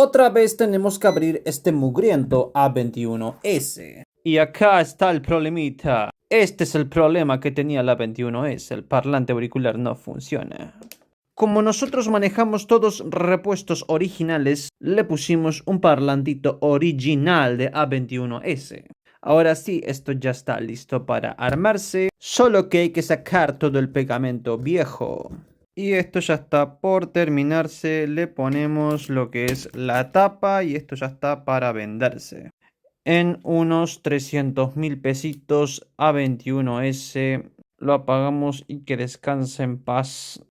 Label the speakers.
Speaker 1: Otra vez tenemos que abrir este mugriento A21S. Y acá está el problemita. Este es el problema que tenía la 21S. El parlante auricular no funciona. Como nosotros manejamos todos repuestos originales, le pusimos un parlantito original de A21S. Ahora sí, esto ya está listo para armarse, solo que hay que sacar todo el pegamento viejo. Y esto ya está por terminarse, le ponemos lo que es la tapa y esto ya está para venderse. En unos 300.000 pesitos A21S, lo apagamos y que descanse en paz.